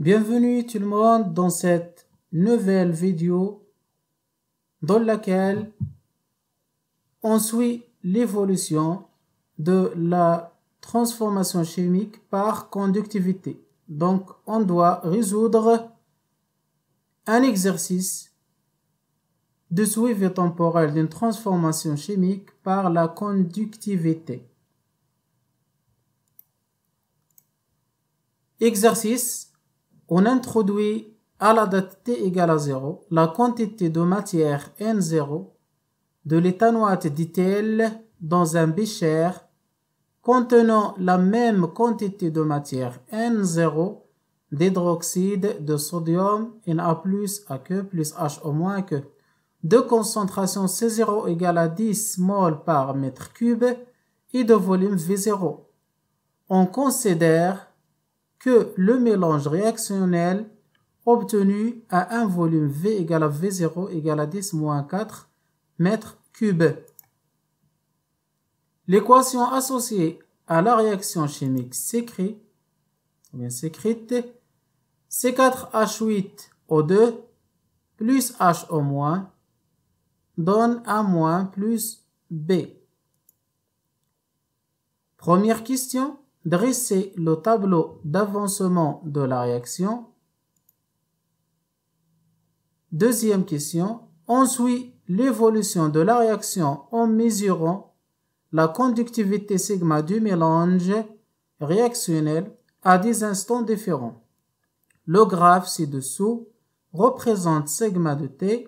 Bienvenue tout le monde dans cette nouvelle vidéo dans laquelle on suit l'évolution de la transformation chimique par conductivité. Donc, on doit résoudre un exercice de suivi temporel d'une transformation chimique par la conductivité. Exercice, on introduit à la date t égale à 0 la quantité de matière N0 de l'éthanoate d'éthyle dans un bécher contenant la même quantité de matière N0 d'hydroxyde de sodium Na plus AQ plus HO- que de concentration C0 égale à 10 mol par mètre cube et de volume V0. On considère que le mélange réactionnel obtenu a un volume V égale à V0 égale à 10 moins 4 mètres cubes. L'équation associée à la réaction chimique s'écrit C4H8O2 plus HO- donne A- plus B. Première question, dressez le tableau d'avancement de la réaction. Deuxième question, on suit l'évolution de la réaction en mesurant la conductivité sigma du mélange réactionnel à des instants différents. Le graphe ci-dessous représente sigma de t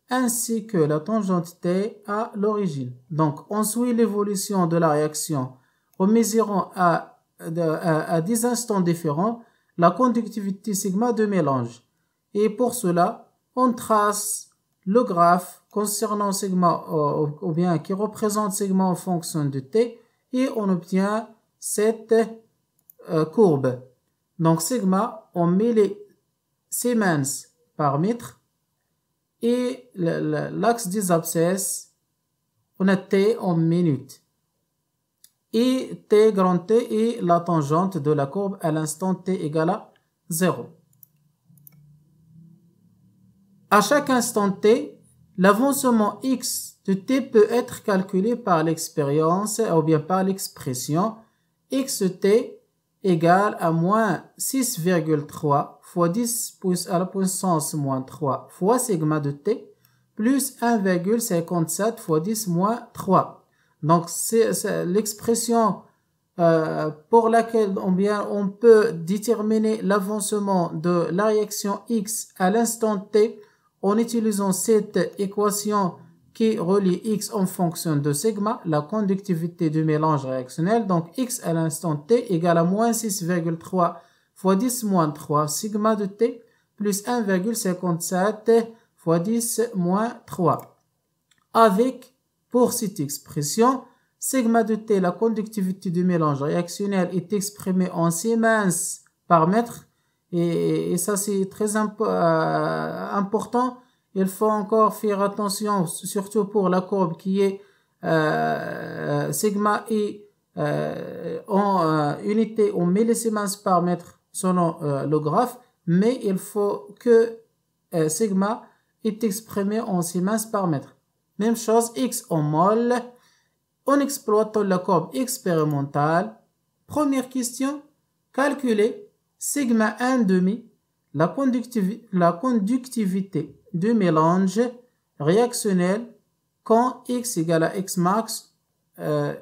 ainsi que la tangente t à l'origine. Donc, on suit l'évolution de la réaction en mesurant à des instants différents la conductivité sigma de mélange. Et pour cela, on trace le graphe concernant sigma ou bien qui représente sigma en fonction de t et on obtient cette courbe. Donc sigma, on met les Siemens par mètre et l'axe des abscesses, on a t en minutes. Et t grand T est la tangente de la courbe à l'instant t égale à 0. À chaque instant t, l'avancement x de t peut être calculé par l'expérience ou bien par l'expression xt égale à moins 6,3 fois 10 à la puissance moins 3 fois sigma de t plus 1,57 fois 10 moins 3. Donc, c'est l'expression pour laquelle on peut déterminer l'avancement de la réaction X à l'instant T en utilisant cette équation qui relie X en fonction de sigma, la conductivité du mélange réactionnel. Donc, X à l'instant T égale à moins 6,3 fois 10 moins 3 sigma de T plus 1,57 fois 10 moins 3. Avec, pour cette expression, sigma de T, la conductivité du mélange réactionnel est exprimée en Siemens par mètre. Et ça, c'est très important. Il faut encore faire attention, surtout pour la courbe qui est sigma et en unité en millisiemens par mètre selon le graphe. Mais il faut que sigma est exprimé en Siemens par mètre. Même chose, X en mol. En exploitant la courbe expérimentale, première question, calculer sigma 1,5, la conductivité du mélange réactionnel quand x égale à x max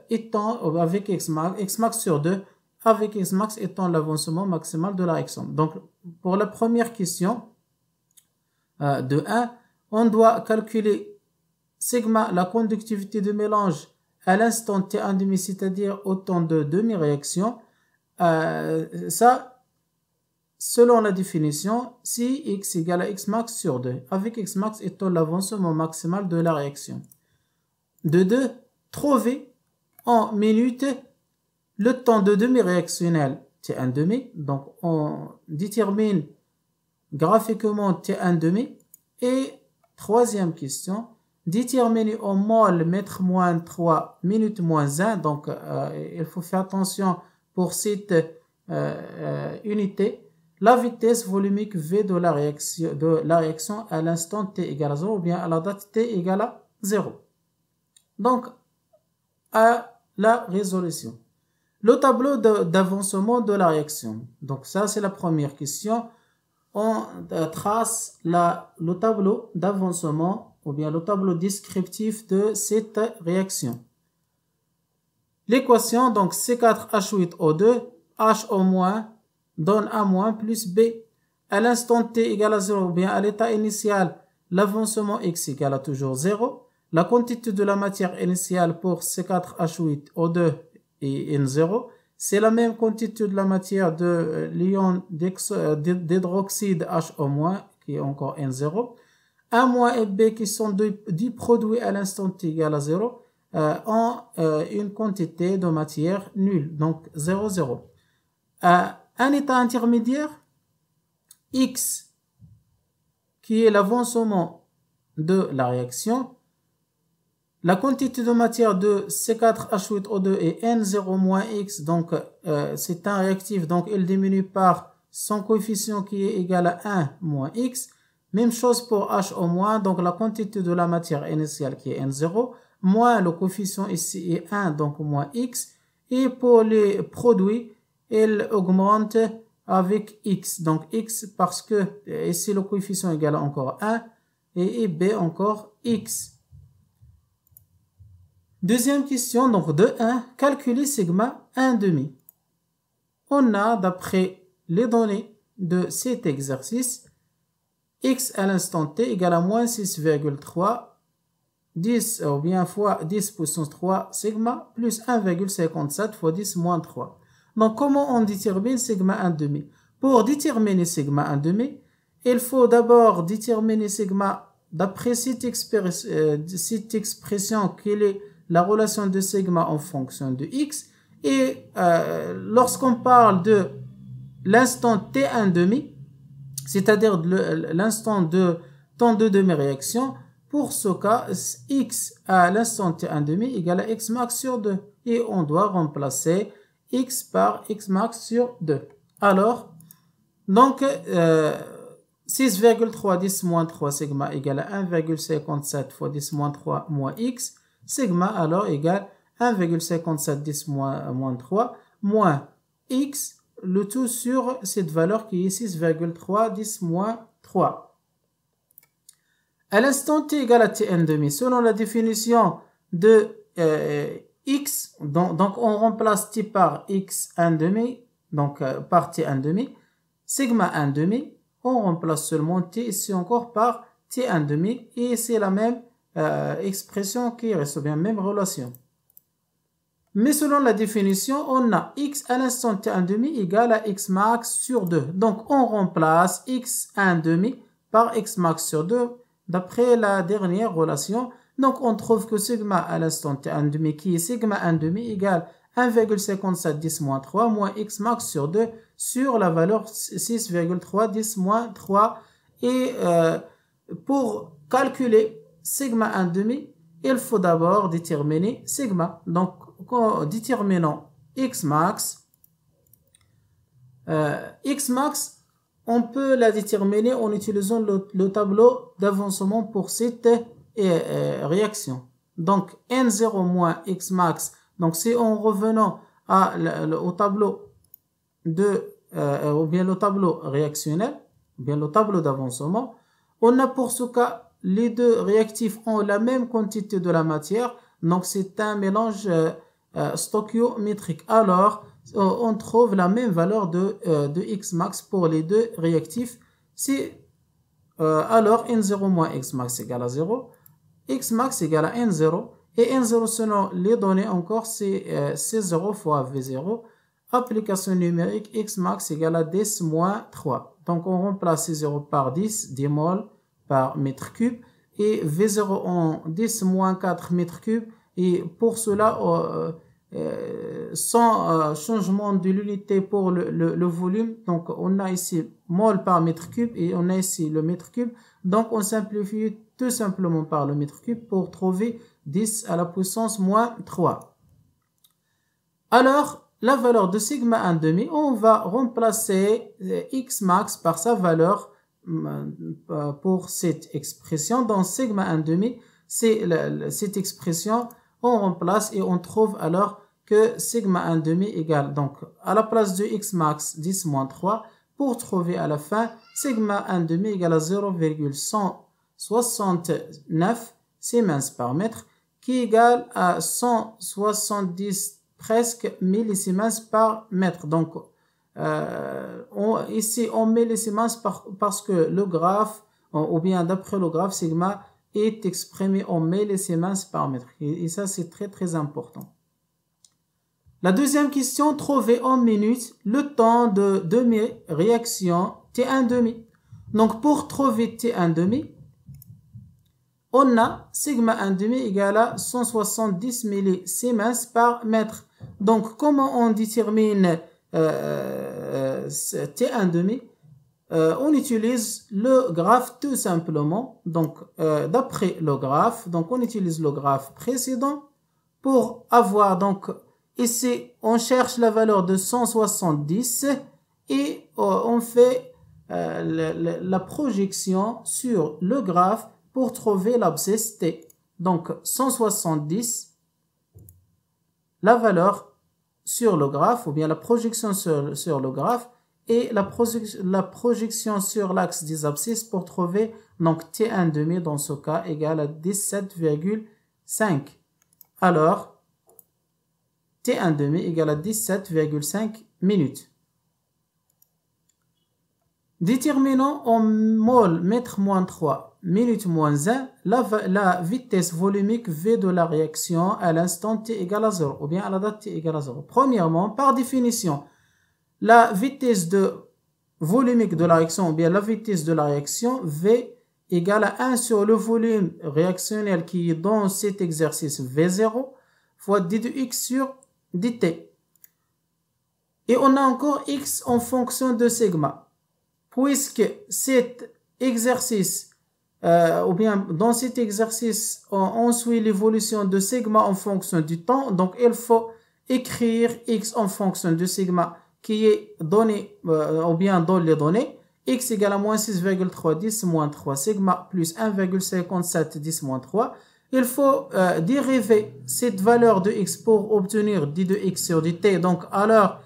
étant avec x max sur 2, avec x max étant l'avancement maximal de la réaction. Donc, pour la première question de 1, on doit calculer sigma, la conductivité du mélange à l'instant t1,5, c'est-à-dire au temps de demi-réaction. Ça, selon la définition, si x égale à x max sur 2, avec x max étant l'avancement maximal de la réaction. De 2, trouver en minutes le temps de demi-réactionnel t1,5. Donc, on détermine graphiquement t1,5. Et troisième question, déterminer en mol mètre moins 3 minutes moins 1. Donc, il faut faire attention pour cette unité. la vitesse volumique V de la réaction à l'instant t égale à 0 ou bien à la date t égale à 0. Donc, à la résolution. Le tableau d'avancement de la réaction. Donc ça, c'est la première question. On trace le tableau d'avancement ou bien le tableau descriptif de cette réaction. L'équation, donc C4H8O2, HO- donne A- plus B. À l'instant t égale à 0 ou bien à l'état initial, l'avancement X égale à toujours 0. La quantité de la matière initiale pour C4H8O2 est N0. C'est la même quantité de la matière de l'ion d'hydroxyde HO- qui est encore N0. A- et B qui sont deux produits à l'instant t égale à 0 ont une quantité de matière nulle, donc 0, 0. Un état intermédiaire, X, qui est l'avancement de la réaction, la quantité de matière de C4H8O2 est N0-X, donc c'est un réactif, donc il diminue par son coefficient qui est égal à 1 moins X. Même chose pour HO-, donc la quantité de la matière initiale qui est N0, moins le coefficient ici est 1, donc moins X. Et pour les produits, il augmente avec X, donc X parce que ici le coefficient est égal à encore 1 et B encore X. Deuxième question, donc de 1, calculer sigma 1,5. On a, d'après les données de cet exercice, X à l'instant t égale à moins 6,3, 10 ou bien fois 10 puissance 3 sigma plus 1,57 fois 10 moins 3. Donc, comment on détermine sigma 1,5? Pour déterminer sigma 1,5, il faut d'abord déterminer sigma d'après cette expression quelle est la relation de sigma en fonction de X. Et lorsqu'on parle de l'instant t1,5, c'est-à-dire l'instant de temps de demi-réaction, pour ce cas, X à l'instant t1,5 égale à X max sur 2. Et on doit remplacer X par X max sur 2. Alors, donc, 6,3 10 moins 3 sigma égale à 1,57 fois 10 moins 3 moins X. Sigma alors égale 1,57 10 moins 3 moins X, le tout sur cette valeur qui est 6,3 10 moins 3. À l'instant t égale à t1,5, selon la définition de X, donc on remplace t par X1,5, donc par t1,5, sigma 1,5, on remplace seulement t ici encore par t1,5 et c'est la même expression qui reste bien, même relation. Mais selon la définition, on a x à l'instant t1,5 égale à x max sur 2. Donc on remplace x1,5 par x max sur 2 d'après la dernière relation. Donc on trouve que sigma à l'instant t1,5 qui est sigma 1,5 égale 1,57 10 moins 3 moins x max sur 2 sur la valeur 6,3 10 moins 3. Et pour calculer sigma 1,5, il faut d'abord déterminer sigma. Donc, déterminons X max. X max, on peut la déterminer en utilisant le tableau d'avancement pour cette réaction. Donc, N0 moins X max. Donc, si on revenant au tableau ou bien le tableau réactionnel, ou bien le tableau d'avancement, on a pour ce cas les deux réactifs ont la même quantité de la matière, donc c'est un mélange stoichiométrique. Alors, on trouve la même valeur de X max pour les deux réactifs. Alors, N0 moins X max égale à 0, X max égale à N0, et N0 selon les données encore, c'est C0 fois V0. Application numérique, X max égale à 10 moins 3. Donc, on remplace C0 par 10, 10 mol par mètre cube, et V0 en 10 moins 4 mètres cubes. Et pour cela, sans changement de l'unité pour le volume, donc on a ici mol par mètre cube et on a ici le mètre cube. Donc on simplifie tout simplement par le mètre cube pour trouver 10 à la puissance moins 3. Alors, la valeur de sigma 1,5, on va remplacer x max par sa valeur pour cette expression. Dans sigma 1,5, c'est cette expression, on remplace et on trouve alors que sigma 1,5 égale, donc à la place de x max 10 moins 3, pour trouver à la fin sigma 1,5 égale à 0,169 Siemens par mètre, qui égale à 170 presque millisiemens par mètre. Donc ici on met les Siemens parce que le graphe, ou bien d'après le graphe, sigma est exprimé en millisiemens par mètre. Et ça c'est très très important. La deuxième question, trouver en minutes le temps de demi-réaction T1,5. Donc pour trouver T1,5, on a sigma 1,5 égale à 170 millisiemens par mètre. Donc comment on détermine T1,5? On utilise le graphe tout simplement. Donc d'après le graphe, donc on utilise le graphe précédent pour avoir, donc ici on cherche la valeur de 170 et on fait la projection sur le graphe pour trouver l'abscisse T. Donc 170, la valeur sur le graphe, ou bien la projection sur le graphe, et la projection sur l'axe des abscisses pour trouver donc T1,5 dans ce cas égale à 17,5. Alors T1,5 égale à 17,5 minutes. Déterminons en mol mètre moins 3 minutes moins 1 la vitesse volumique V de la réaction à l'instant T égale à 0 ou bien à la date T égale à 0. Premièrement, par définition, la vitesse volumique de la réaction ou bien la vitesse de la réaction V égale à 1 sur le volume réactionnel qui est dans cet exercice V0 fois d de x sur dt. Et on a encore x en fonction de sigma. Puisque cet exercice, ou bien dans cet exercice, on suit l'évolution de sigma en fonction du temps, donc il faut écrire x en fonction de sigma qui est donné, ou bien dans les données, x égale à moins 6,3 10 moins 3 sigma plus 1,57 10 moins 3. Il faut dériver cette valeur de x pour obtenir d de x sur dt. Donc alors,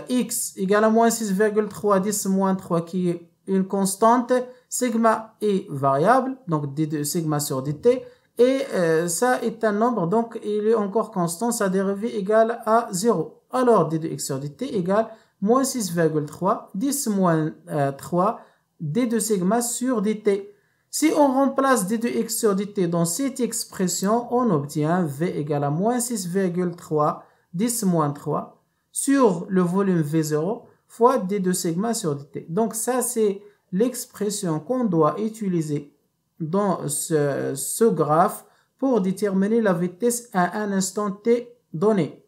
x égale à moins 6,3 10 moins 3 qui est une constante, sigma est variable, donc d de sigma sur dt, et ça est un nombre, donc il est encore constant, sa dérivée égale à 0. Alors d de x sur dt égale moins 6,3 10 moins 3 d de sigma sur dt. Si on remplace d de x sur dt dans cette expression, on obtient v égale à moins 6,3 10 moins 3 sur le volume V0 fois d de sigma sur dt. Donc ça c'est l'expression qu'on doit utiliser dans ce graphe pour déterminer la vitesse à un instant t donné.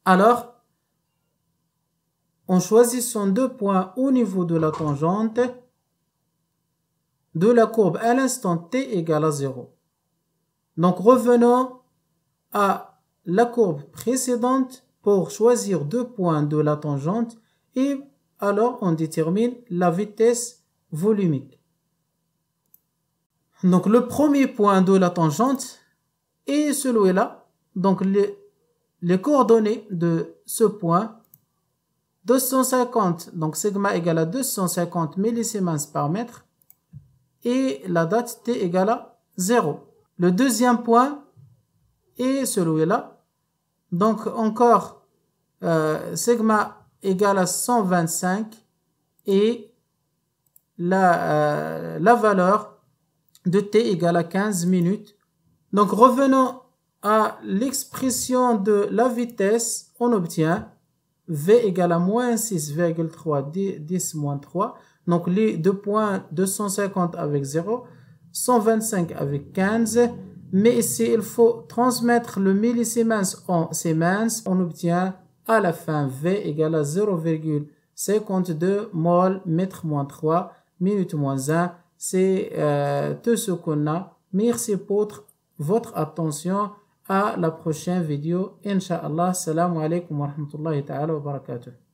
Alors, en choisissant deux points au niveau de la tangente de la courbe à l'instant t égale à 0. Donc revenons à la courbe précédente pour choisir deux points de la tangente et alors on détermine la vitesse volumique. Donc le premier point de la tangente est celui-là. Donc les coordonnées de ce point, 250, donc sigma égale à 250 millisiemens par mètre et la date t égale à 0. Le deuxième point est celui-là. Donc encore sigma égale à 125 et la valeur de t égale à 15 minutes. Donc revenons à l'expression de la vitesse, on obtient v égale à moins 6,3 10 moins 3. Donc les deux points 250 avec 0, 125 avec 15. Mais ici, il faut transmettre le millisiemens en siemens. On obtient à la fin V égale à 0,52 mol mètre moins 3 minute moins 1. C'est tout ce qu'on a. Merci pour votre attention. à la prochaine vidéo. Inch'Allah. Salam alaikum wa rahmatullahi ta'ala wa barakatuh.